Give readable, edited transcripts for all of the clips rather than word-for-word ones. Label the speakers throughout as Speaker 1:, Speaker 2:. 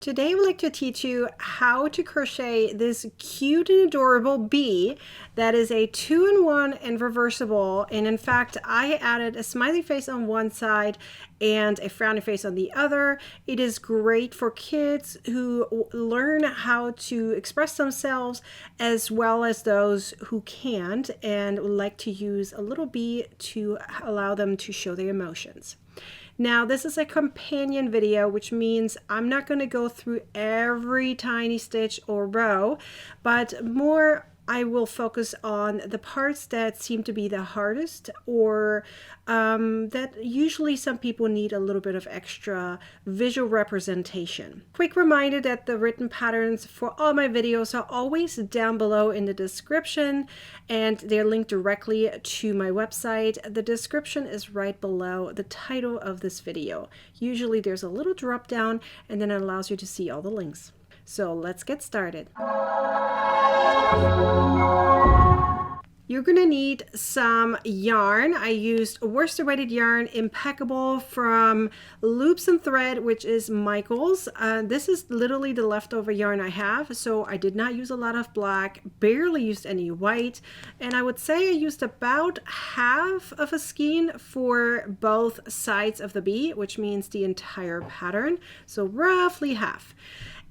Speaker 1: Today, I would like to teach you how to crochet this cute and adorable bee that is a 2-in-1 and reversible. And in fact, I added a smiley face on one side and a frowny face on the other. It is great for kids who learn how to express themselves, as well as those who can't and would like to use a little bee to allow them to show their emotions. Now, this is a companion video, which means I'm not going to go through every tiny stitch or row, but more I will focus on the parts that seem to be the hardest, or that usually some people need a little bit of extra visual representation. Quick reminder that the written patterns for all my videos are always down below in the description, and they're linked directly to my website. The description is right below the title of this video. Usually there's a little drop down, and then it allows you to see all the links. So let's get started. You're going to need some yarn. I used worsted weighted yarn, impeccable, from Loops and Thread, which is Michael's. This is literally the leftover yarn I have, so I did not use a lot of black, barely used any white, and I would say I used about half of a skein for both sides of the bee, which means the entire pattern, so roughly half.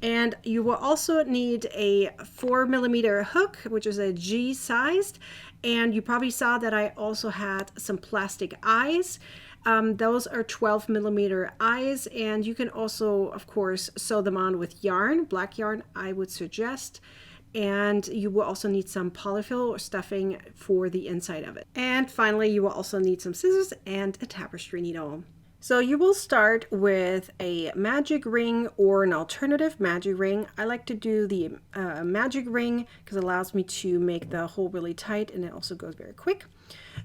Speaker 1: And you will also need a 4mm hook, which is a G sized. And you probably saw that I also had some plastic eyes. Those are 12mm eyes, and you can also, of course, sew them on with yarn. Black yarn, I would suggest. And you will also need some polyfill or stuffing for the inside of it. And finally, you will also need some scissors and a tapestry needle. So you will start with a magic ring or an alternative magic ring. I like to do the magic ring because it allows me to make the hole really tight, and it also goes very quick.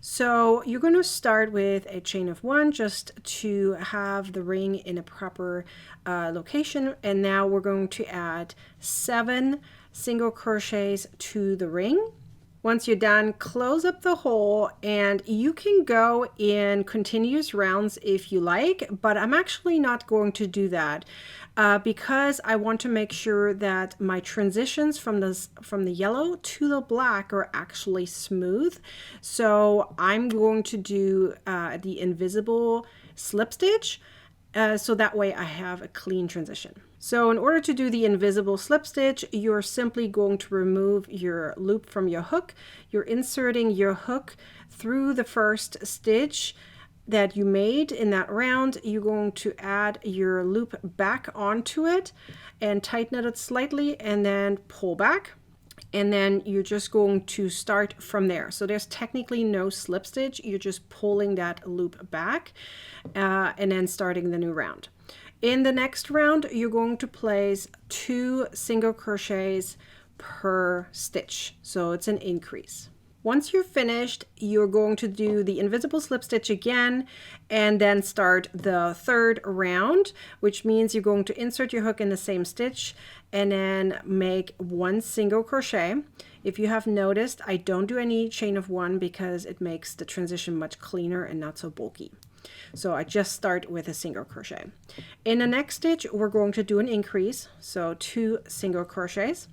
Speaker 1: So you're going to start with a chain of 1 just to have the ring in a proper location. And now we're going to add 7 single crochets to the ring. Once you're done, close up the hole, and you can go in continuous rounds if you like, but I'm actually not going to do that because I want to make sure that my transitions from the yellow to the black are actually smooth. So I'm going to do the invisible slip stitch, so that way I have a clean transition. So in order to do the invisible slip stitch, you're simply going to remove your loop from your hook. You're inserting your hook through the first stitch that you made in that round. You're going to add your loop back onto it and tighten it slightly, and then pull back. And then you're just going to start from there. So there's technically no slip stitch. You're just pulling that loop back and then starting the new round. In the next round, you're going to place 2 single crochets per stitch. So it's an increase. Once you're finished, you're going to do the invisible slip stitch again and then start the third round, which means you're going to insert your hook in the same stitch and then make 1 single crochet. If you have noticed, I don't do any chain of 1 because it makes the transition much cleaner and not so bulky. So I just start with a single crochet. In the next stitch, we're going to do an increase, so 2 single crochets.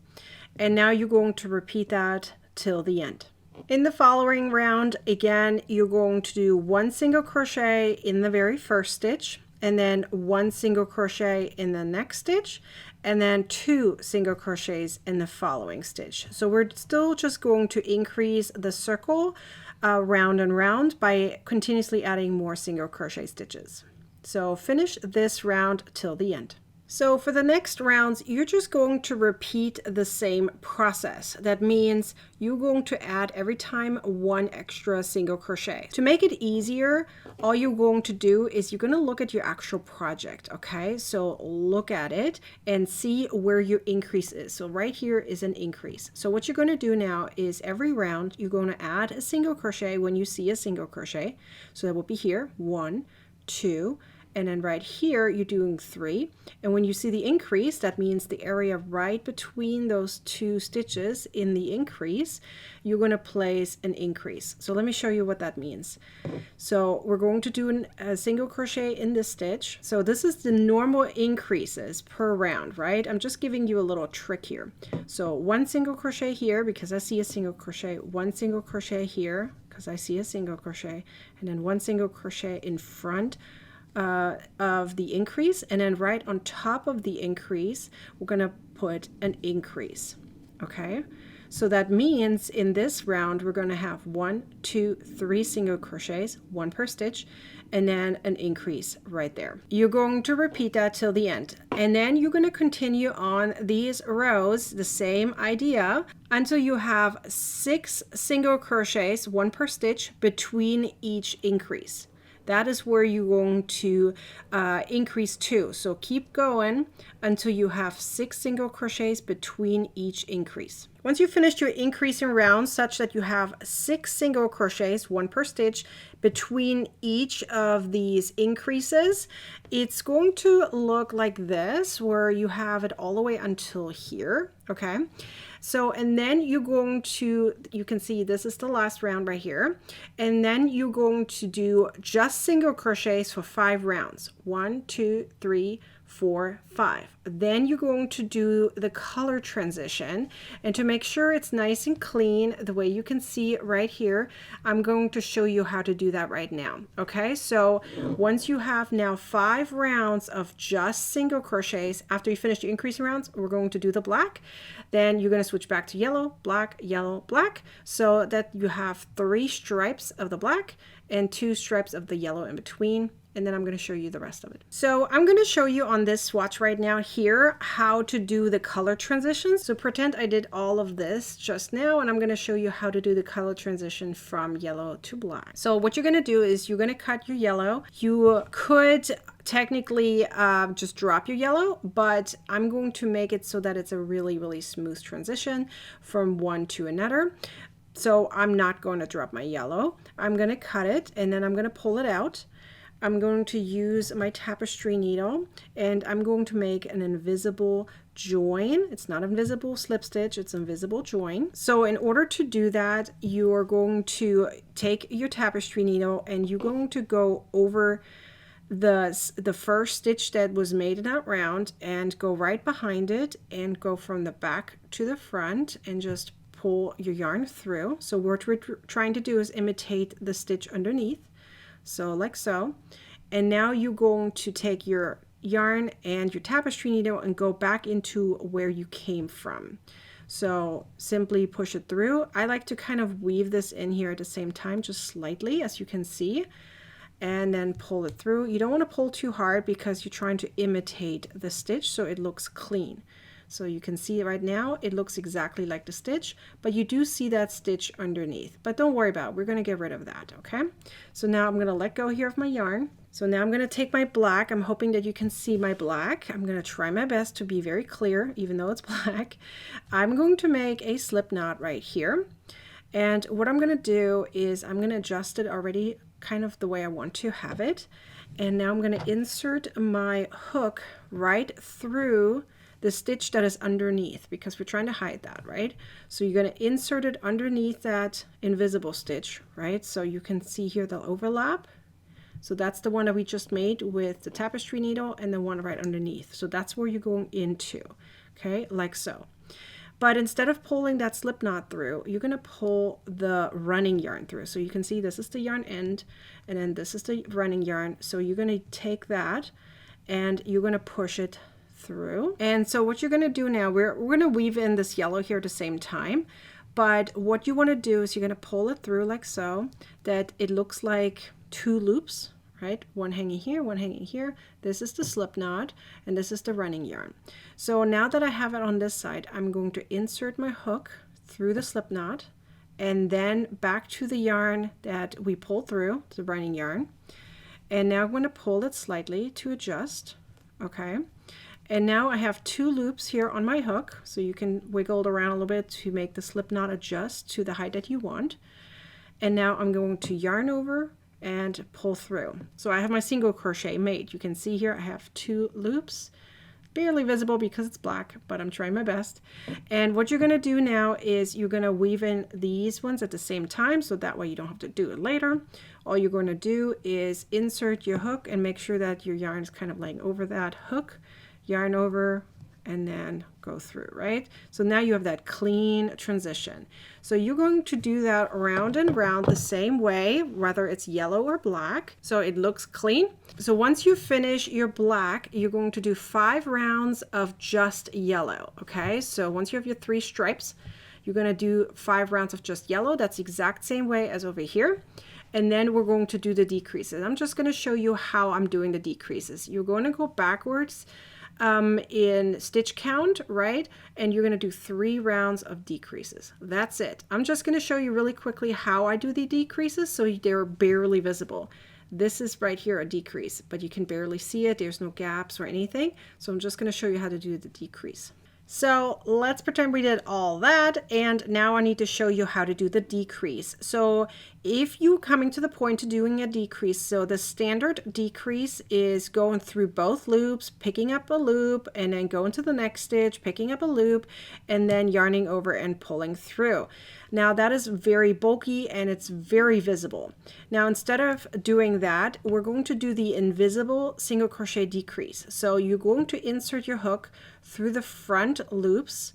Speaker 1: And now you're going to repeat that till the end. In the following round, again, you're going to do 1 single crochet in the very first stitch, and then 1 single crochet in the next stitch, and then 2 single crochets in the following stitch. So we're still just going to increase the circle round and round by continuously adding more single crochet stitches. So finish this round till the end. So for the next rounds, you're just going to repeat the same process. That means you're going to add every time 1 extra single crochet. To make it easier, all you're going to do is you're going to look at your actual project, okay? So look at it and see where your increase is. So right here is an increase. So what you're going to do now is every round, you're going to add a single crochet when you see a single crochet. So that will be here, 1, 2, and then right here you're doing 3. And when you see the increase, that means the area right between those 2 stitches in the increase, you're going to place an increase. So let me show you what that means. So we're going to do a single crochet in this stitch. So this is the normal increases per round, right? I'm just giving you a little trick here. So 1 single crochet here because I see a single crochet, 1 single crochet here because I see a single crochet, and then 1 single crochet in front of the increase, and then right on top of the increase we're going to put an increase. Okay, so that means in this round we're going to have 1, 2, 3 single crochets, 1 per stitch, and then an increase right there. You're going to repeat that till the end, and then you're going to continue on these rows, the same idea, until you have 6 single crochets, 1 per stitch, between each increase. That is where you're going to increase to. So keep going until you have 6 single crochets between each increase. Once you've finished your increasing round such that you have 6 single crochets, 1 per stitch, between each of these increases, it's going to look like this, where you have it all the way until here. Okay, so and then you're going to, you can see this is the last round right here, and then you're going to do just single crochets for 5 rounds. 1, 2, 3, 4, 5. Then you're going to do the color transition, and to make sure it's nice and clean the way you can see right here, I'm going to show you how to do that right now. Okay, so once you have now 5 rounds of just single crochets, after you finish your increasing rounds, we're going to do the black. Then you're going to switch back to yellow, black, so that you have 3 stripes of the black and 2 stripes of the yellow in between. And then I'm going to show you the rest of it. So I'm going to show you on this swatch right now here how to do the color transitions. So pretend I did all of this just now, and I'm going to show you how to do the color transition from yellow to black. So what you're going to do is you're going to cut your yellow. You could technically just drop your yellow, but I'm going to make it so that it's a really, really smooth transition from one to another. So I'm not going to drop my yellow. I'm going to cut it, and then I'm going to pull it out. I'm going to use my tapestry needle, and I'm going to make an invisible join. It's not invisible slip stitch, it's invisible join. So in order to do that, you're going to take your tapestry needle and you're going to go over the first stitch that was made in that round and go right behind it and go from the back to the front and just pull your yarn through. So what we're trying to do is imitate the stitch underneath. So like so, and now you're going to take your yarn and your tapestry needle and go back into where you came from. So simply push it through. I like to kind of weave this in here at the same time, just slightly, as you can see, and then pull it through. You don't want to pull too hard because you're trying to imitate the stitch so it looks clean. So you can see right now it looks exactly like the stitch, but you do see that stitch underneath. But don't worry about it, we're going to get rid of that, okay? So now I'm going to let go here of my yarn. So now I'm going to take my black. I'm hoping that you can see my black. I'm going to try my best to be very clear, even though it's black. I'm going to make a slip knot right here. And what I'm going to do is I'm going to adjust it already kind of the way I want to have it. And now I'm going to insert my hook right through the stitch that is underneath, because we're trying to hide that, right? So you're going to insert it underneath that invisible stitch, right? So you can see here the overlap. So that's the one that we just made with the tapestry needle and the one right underneath. So that's where you're going into, okay, like so. But instead of pulling that slip knot through, you're going to pull the running yarn through. So you can see this is the yarn end, and then this is the running yarn. So you're going to take that and you're going to push it through. And so what you're going to do now, we're going to weave in this yellow here at the same time, but what you want to do is you're going to pull it through like so that it looks like 2 loops, right? One hanging here, one hanging here. This is the slip knot and this is the running yarn. So now that I have it on this side, I'm going to insert my hook through the slip knot and then back to the yarn that we pulled through, the running yarn. And now I'm going to pull it slightly to adjust, okay? And now I have 2 loops here on my hook, so you can wiggle it around a little bit to make the slip knot adjust to the height that you want. And now I'm going to yarn over and pull through. So I have my single crochet made. You can see here I have 2 loops, barely visible because it's black, but I'm trying my best. And what you're going to do now is you're going to weave in these ones at the same time, so that way you don't have to do it later. All you're going to do is insert your hook and make sure that your yarn is kind of laying over that hook, yarn over, and then go through, right? So now you have that clean transition. So you're going to do that round and round the same way, whether it's yellow or black, so it looks clean. So once you finish your black, you're going to do 5 rounds of just yellow, okay? So once you have your 3 stripes, you're going to do 5 rounds of just yellow. That's the exact same way as over here. And then we're going to do the decreases. I'm just going to show you how I'm doing the decreases. You're going to go backwards in stitch count, right? And you're going to do 3 rounds of decreases. That's it. I'm just going to show you really quickly how I do the decreases so they're barely visible. This is right here a decrease, but you can barely see it. There's no gaps or anything. So I'm just going to show you how to do the decrease. So let's pretend we did all that, and now I need to show you how to do the decrease. So if you're coming to the point to doing a decrease, so the standard decrease is going through both loops, picking up a loop, and then going to the next stitch, picking up a loop, and then yarning over and pulling through. Now that is very bulky and it's very visible. Now instead of doing that, we're going to do the invisible single crochet decrease. So you're going to insert your hook through the front loops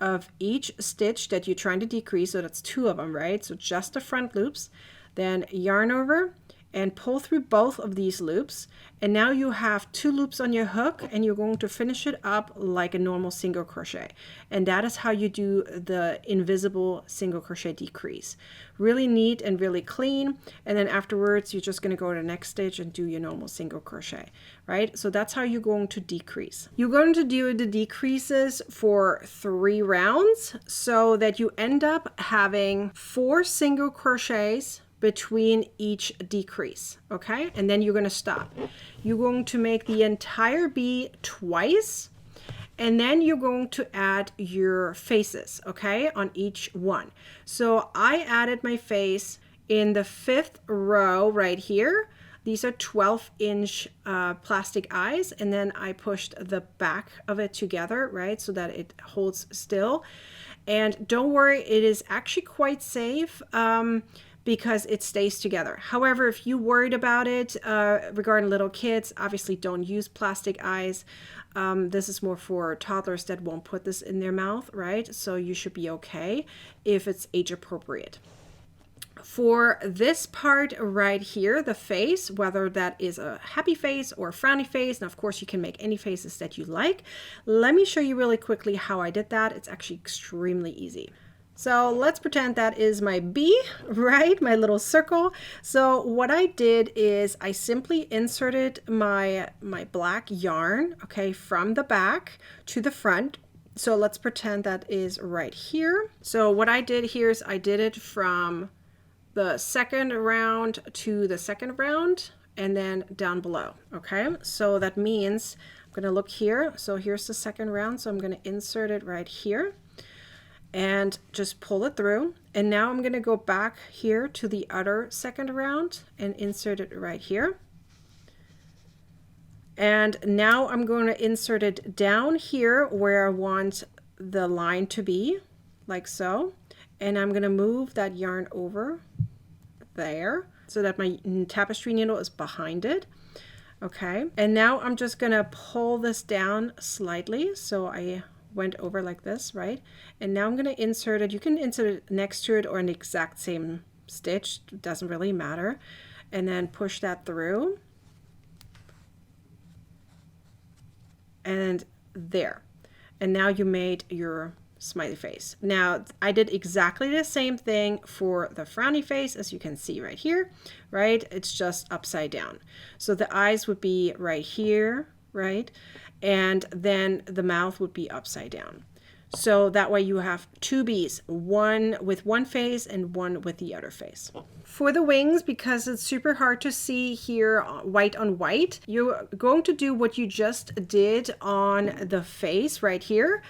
Speaker 1: of each stitch that you're trying to decrease. So that's 2 of them, right? So just the front loops, then yarn over and pull through both of these loops. And now you have 2 loops on your hook, and you're going to finish it up like a normal single crochet. And that is how you do the invisible single crochet decrease. Really neat and really clean. And then afterwards, you're just going to go to the next stitch and do your normal single crochet, right? So that's how you're going to decrease. You're going to do the decreases for 3 rounds so that you end up having 4 single crochets between each decrease, okay? And then you're going to stop. You're going to make the entire bee twice, and then you're going to add your faces, okay, on each one. So I added my face in the 5th row right here. These are 12-inch plastic eyes, and then I pushed the back of it together, right, so that it holds still. And don't worry, it is actually quite safe because it stays together. However, if you worried about it regarding little kids, obviously don't use plastic eyes. This is more for toddlers that won't put this in their mouth, right? So you should be okay if it's age appropriate. For this part right here, the face, whether that is a happy face or a frowny face, and of course you can make any faces that you like. Let me show you really quickly how I did that. It's actually extremely easy. So let's pretend that is my bee, right? My little circle. So what I did is I simply inserted my black yarn, okay, from the back to the front. So let's pretend that is right here. So what I did here is I did it from the 2nd round to the 2nd round and then down below, okay? So that means I'm gonna look here. So here's the 2nd round. So I'm gonna insert it right here and just pull it through. And now I'm going to go back here to the other 2nd round and insert it right here. And now I'm going to insert it down here where I want the line to be, like so. And I'm going to move that yarn over there so that my tapestry needle is behind it. Okay, and now I'm just going to pull this down slightly. So I went over like this, right? And now I'm going to insert it. You can insert it next to it or in the exact same stitch. It doesn't really matter. And then push that through. And there. And now you made your smiley face. Now I did exactly the same thing for the frowny face, as you can see right here, right? It's just upside down. So the eyes would be right here, right? And then the mouth would be upside down. So that way you have 2 bees, one with one face and one with the other face. For the wings, because it's super hard to see here white on white, you're going to do what you just did on the face right here.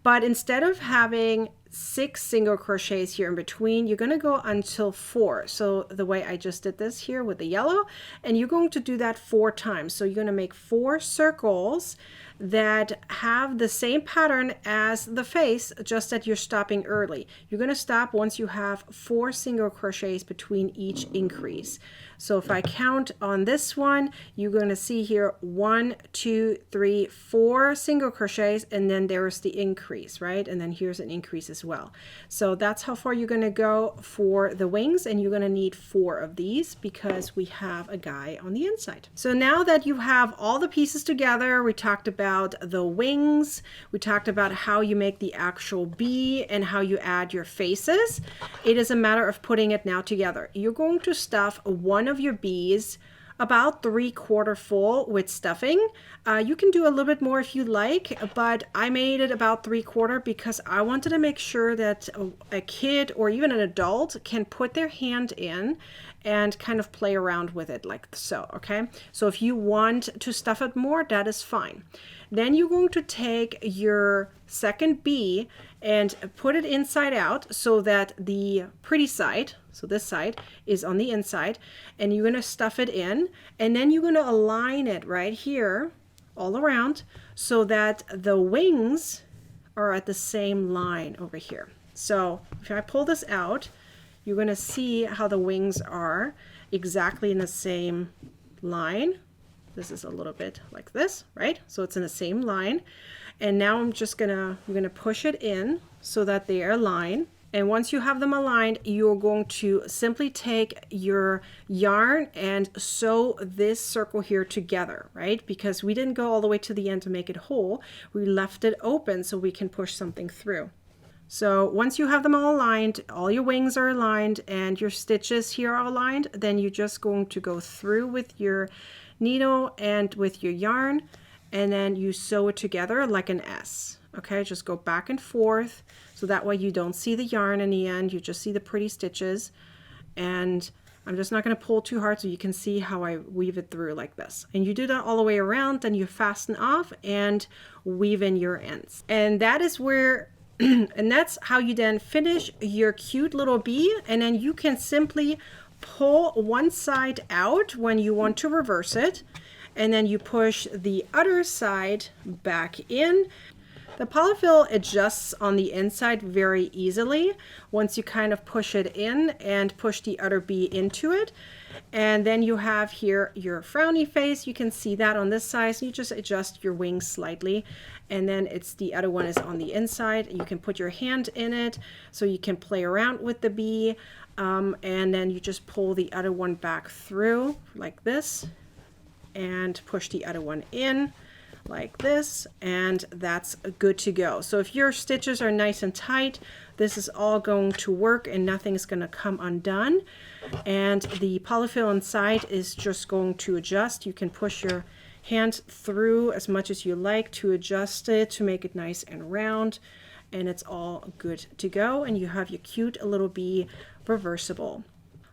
Speaker 1: But instead of having 6 single crochets here in between. You're going to go until 4. So the way I just did this here with the yellow, and you're going to do that 4 times. So you're going to make 4 circles that have the same pattern as the face, just that you're stopping early. You're going to stop once you have 4 single crochets between each increase. So if I count on this one, you're going to see here 1, 2, 3, 4 single crochets, and then there's the increase, right? And then here's an increase as well. So that's how far you're going to go for the wings, and you're going to need 4 of these because we have a guy on the inside. So now that you have all the pieces together, we talked about the wings, we talked about how you make the actual bee and how you add your faces. It is a matter of putting it now together. You're going to stuff one of your bees about 3/4 full with stuffing. You can do a little bit more if you like, but I made it about 3/4 because I wanted to make sure that a kid or even an adult can put their hand in and kind of play around with it like so, okay? So if you want to stuff it more, that is fine. Then you're going to take your second bee and put it inside out so that the pretty side, so this side, is on the inside, and you're going to stuff it in, and then you're going to align it right here all around so that the wings are at the same line over here. So if I pull this out, you're going to see how the wings are exactly in the same line. This is a little bit like this, right? So it's in the same line. And now I'm going to push it in so that they are aligned. And once you have them aligned, you're going to simply take your yarn and sew this circle here together, right? Because we didn't go all the way to the end to make it whole. We left it open so we can push something through. So once you have them all aligned, all your wings are aligned and your stitches here are aligned, then you're just going to go through with your needle and with your yarn, and then you sew it together like an S. Okay, just go back and forth so that way you don't see the yarn in the end, you just see the pretty stitches. And I'm just not going to pull too hard so you can see how I weave it through like this. And you do that all the way around, then you fasten off and weave in your ends. And that is where and that's how you then finish your cute little bee. And then you can simply pull one side out when you want to reverse it, and then you push the other side back in. The polyfill adjusts on the inside very easily once you kind of push it in and push the other bee into it. And then you have here your frowny face. You can see that on this side. So you just adjust your wings slightly, and then it's the other one is on the inside. You can put your hand in it so you can play around with the bee. And then you just pull the other one back through like this and push the other one in like this, and that's good to go. So if your stitches are nice and tight, this is all going to work and nothing's going to come undone. And the polyfill inside is just going to adjust. You can push your hand through as much as you like to adjust it to make it nice and round, and it's all good to go, and you have your cute little bee reversible.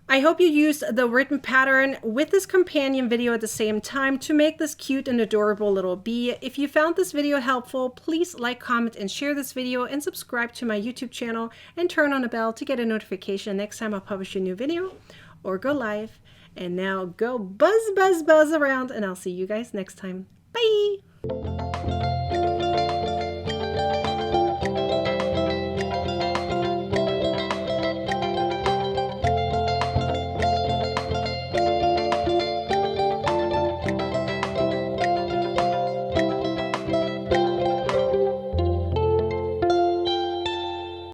Speaker 1: I hope you used the written pattern with this companion video at the same time to make this cute and adorable little bee. If you found this video helpful, please like, comment, and share this video, and subscribe to my YouTube channel and turn on the bell to get a notification next time I publish a new video or go live. And now go buzz, buzz, buzz around, and I'll see you guys next time. Bye!